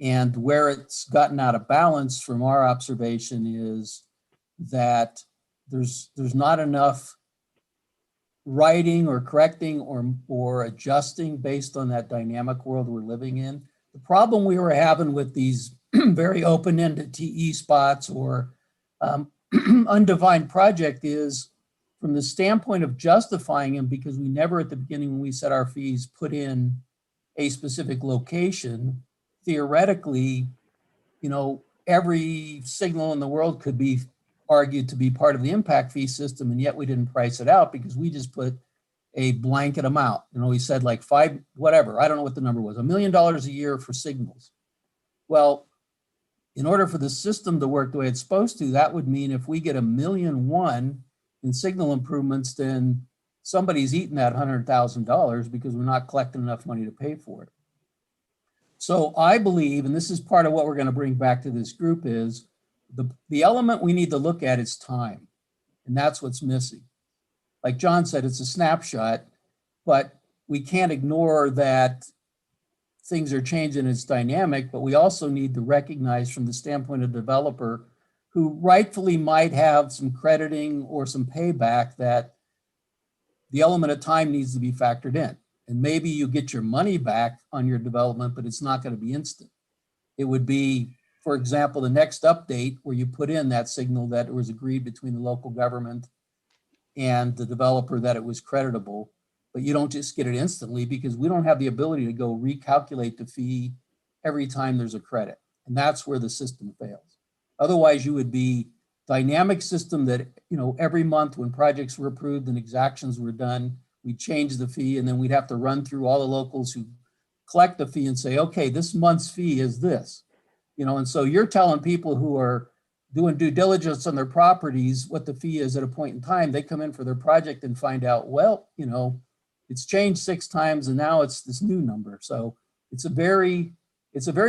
And where it's gotten out of balance from our observation is that there's not enough writing or correcting or adjusting based on that dynamic world we're living in. The problem we were having with these very open-ended TE spots or undefined project is from the standpoint of justifying them, because we never at the beginning when we set our fees put in a specific location. Theoretically, every signal in the world could be argued to be part of the impact fee system, and yet we didn't price it out because we just put a blanket amount. We said like $5, whatever, I don't know what the number was, $1 million a year for signals. Well, in order for the system to work the way it's supposed to, that would mean if we get $1.1 million in signal improvements, then somebody's eating that $100,000 because we're not collecting enough money to pay for it. So I believe, and this is part of what we're going to bring back to this group, is the element we need to look at is time, and that's what's missing. Like John said, it's a snapshot, but we can't ignore that things are changing, it's dynamic, but we also need to recognize from the standpoint of developer who rightfully might have some crediting or some payback that the element of time needs to be factored in. And maybe you get your money back on your development, but it's not going to be instant. It would be, for example, the next update where you put in that signal that it was agreed between the local government and the developer that it was creditable, but you don't just get it instantly because we don't have the ability to go recalculate the fee every time there's a credit. And that's where the system fails. Otherwise, you would be dynamic system that, every month when projects were approved and exactions were done, we'd change the fee, and then we'd have to run through all the locals who collect the fee and say, okay, this month's fee is this. And so you're telling people who are doing due diligence on their properties, what the fee is at a point in time. They come in for their project and find out, well, you know, it's changed 6 times and now it's this new number. So it's a very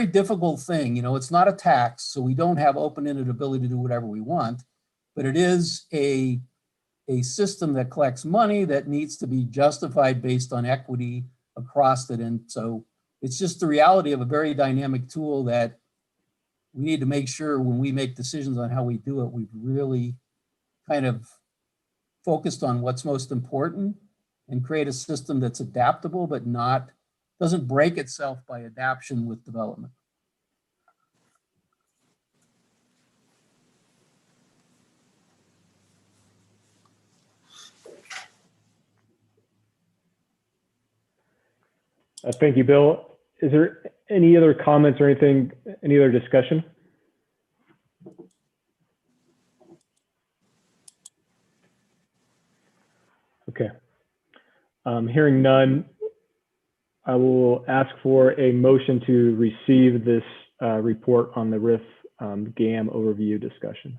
difficult thing. You know, it's not a tax, so we don't have open-ended ability to do whatever we want, but it is a system that collects money that needs to be justified based on equity across it. And so it's just the reality of a very dynamic tool that we need to make sure when we make decisions on how we do it, we've really kind of focused on what's most important and create a system that's adaptable, but doesn't break itself by adaptation with development. Thank you, Bill. Is there any other comments or anything, any other discussion? Okay. Hearing none, I will ask for a motion to receive this report on the RRIF GAM overview discussion.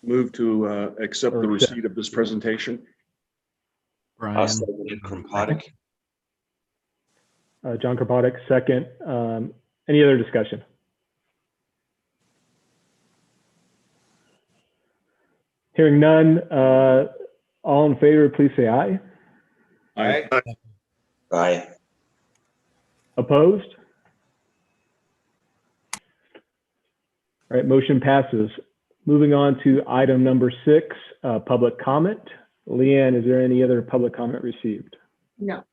Move to accept the receipt of this presentation. Brian. Kropotkin. John Kropotkin, second. Any other discussion? Hearing none, all in favor, please say aye. Aye. Aye. Opposed? All right, motion passes. Moving on to item number 6, public comment. Leanne, is there any other public comment received? No.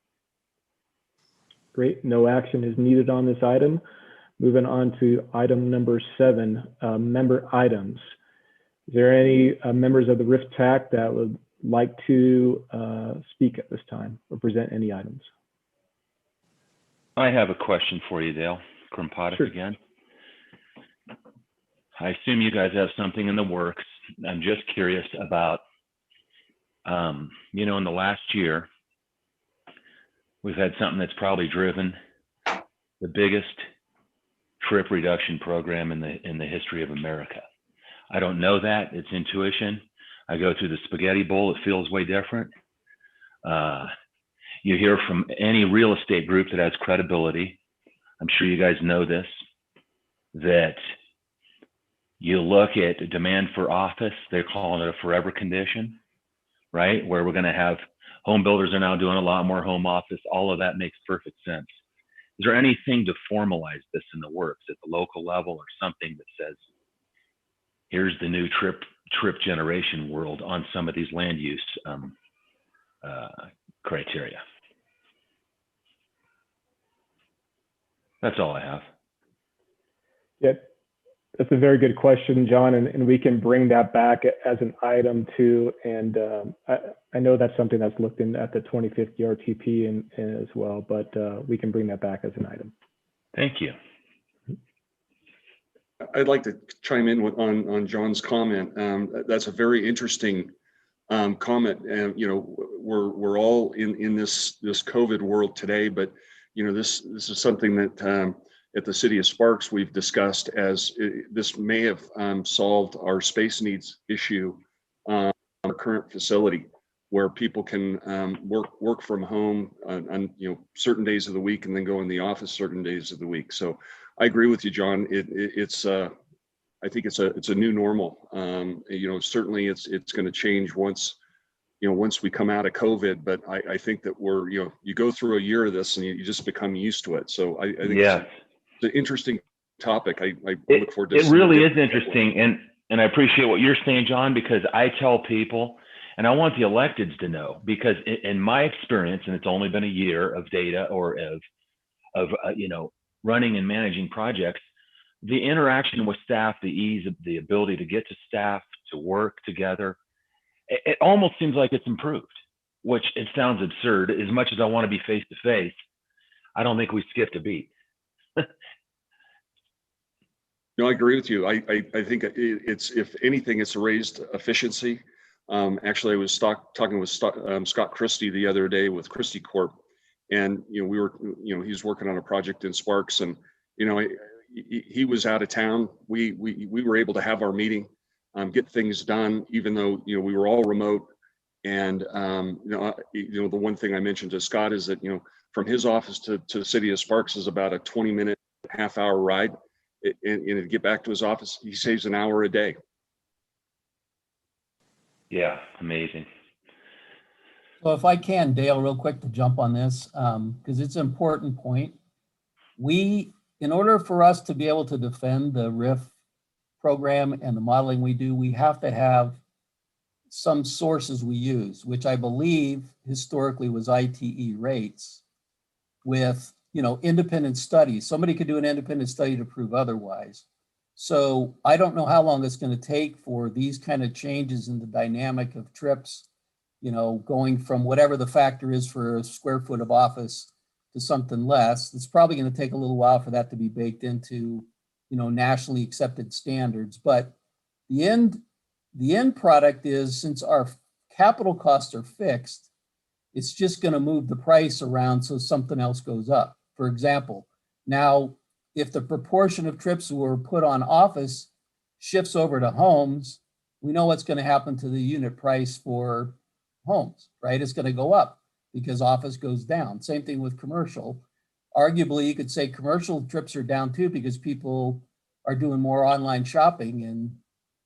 Great, no action is needed on this item. Moving on to item number 7, member items. Is there any members of the RRIF TAC that would like to speak at this time or present any items? I have a question for you, Dale. Kropotkin Sure. again. I assume you guys have something in the works. I'm just curious about, you know, in the last year, we've had something that's probably driven the biggest trip reduction program in the history of America. I don't know that, it's intuition. I go through the spaghetti bowl, it feels way different. You hear from any real estate group that has credibility, I'm sure you guys know this, that you look at demand for office, they're calling it a forever condition, right? Where we're gonna have home builders are now doing a lot more home office. All of that makes perfect sense. Is there anything to formalize this in the works at the local level or something that says, here's the new trip generation world on some of these land use criteria? That's all I have. Yeah, that's a very good question, John, and we can bring that back as an item too. And I know that's something that's looked in at the 2050 RTP and as well, but we can bring that back as an item. Thank you. I'd like to chime in on John's comment. That's a very interesting comment. And you know, we're all in this COVID world today, but you know, this is something that at the City of Sparks we've discussed as this may have solved our space needs issue on our current facility, where people can work from home on you know, certain days of the week and then go in the office certain days of the week. So I agree with you, John. It's I think it's a new normal. You know, certainly it's going to change once we come out of COVID. But I think that you go through a year of this and you just become used to it. So I think it's an interesting topic. I look forward to it. It really is interesting, and I appreciate what you're saying, John, because I tell people, and I want the electeds to know, because in my experience, and it's only been a year of data or of you know, running and managing projects, the interaction with staff, the ease of the ability to get to staff, to work together, it almost seems like it's improved, which it sounds absurd. As much as I want to be face to face, I don't think we skipped a beat. No, I agree with you. I think it's, if anything, it's raised efficiency. Actually, I was talking with Scott Christie the other day with Christie Corp, and you know, he's working on a project in Sparks, and you know, he was out of town. We were able to have our meeting, get things done, even though, we were all remote. And, the one thing I mentioned to Scott is that, from his office to the city of Sparks is about a 20-minute, half-hour ride. And to get back to his office, he saves an hour a day. Yeah, amazing. So if I can, Dale, real quick to jump on this, because it's an important point. In order for us to be able to defend the RRIF program and the modeling we do, we have to have some sources we use, which I believe historically was ITE rates with, independent studies. Somebody could do an independent study to prove otherwise. So I don't know how long it's going to take for these kind of changes in the dynamic of trips, going from whatever the factor is for a square foot of office to something less. It's probably going to take a little while for that to be baked into, nationally accepted standards. But the end product is, since our capital costs are fixed, it's just going to move the price around so something else goes up. For example, now, if the proportion of trips that were put on office shifts over to homes, we know what's going to happen to the unit price for homes, right? It's going to go up because office goes down. Same thing with commercial. Arguably, you could say commercial trips are down too because people are doing more online shopping. And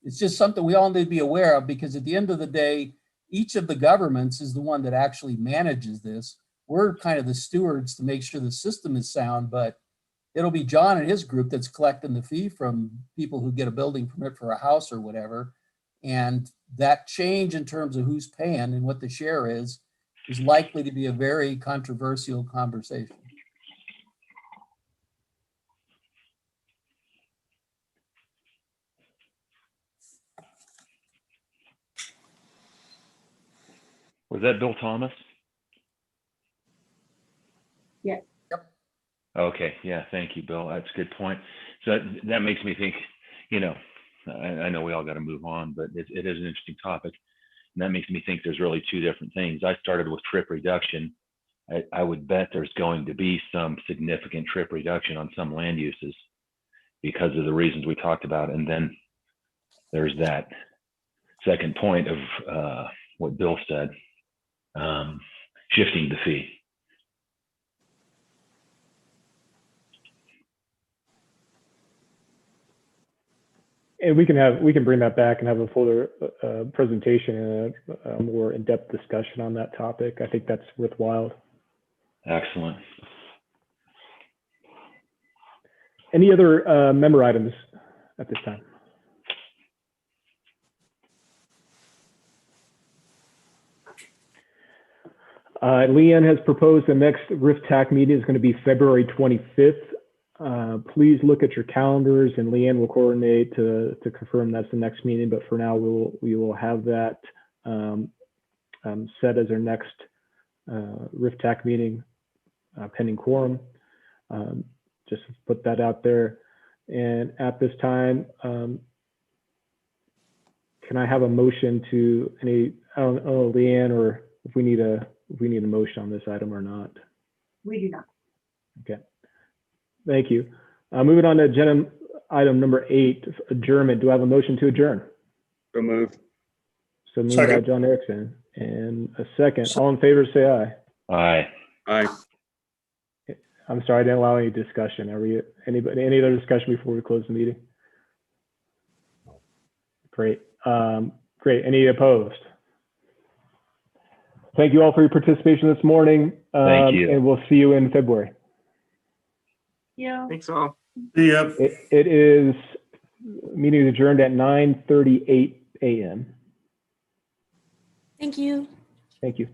it's just something we all need to be aware of, because at the end of the day, each of the governments is the one that actually manages this. We're kind of the stewards to make sure the system is sound, but it'll be John and his group that's collecting the fee from people who get a building permit for a house or whatever. And that change in terms of who's paying and what the share is likely to be a very controversial conversation. Was that Bill Thomas? Yes. Yep. Okay. Yeah. Thank you, Bill. That's a good point. So that makes me think, I know we all got to move on, but it is an interesting topic. And that makes me think there's really two different things. I started with trip reduction. I would bet there's going to be some significant trip reduction on some land uses because of the reasons we talked about. And then there's that second point of what Bill said, shifting the fee. And we can bring that back and have a fuller presentation and a more in-depth discussion on that topic. I think that's worthwhile. Excellent. Any other member items at this time? Leanne has proposed the next RRIF TAC meeting is going to be February 25th. Please look at your calendars, and Leanne will coordinate to confirm that's the next meeting. But for now, we will have that set as our next RRIF TAC meeting, pending quorum. Just put that out there. And at this time, can I have a motion to I don't know, Leanne, or if we need a motion on this item or not? We do not. Okay. Thank you. Moving on to agenda item number 8, adjournment. Do I have a motion to adjourn? So moved. So moved by Second. John Erickson, and a second. All in favor, say aye. Aye. Aye. I'm sorry, I didn't allow any discussion. Any other discussion before we close the meeting? Great. Great. Any opposed? Thank you all for your participation this morning. Thank you. And we'll see you in February. Yeah. Thanks all. Yeah. It is meeting adjourned at 9:38 a.m. Thank you. Thank you.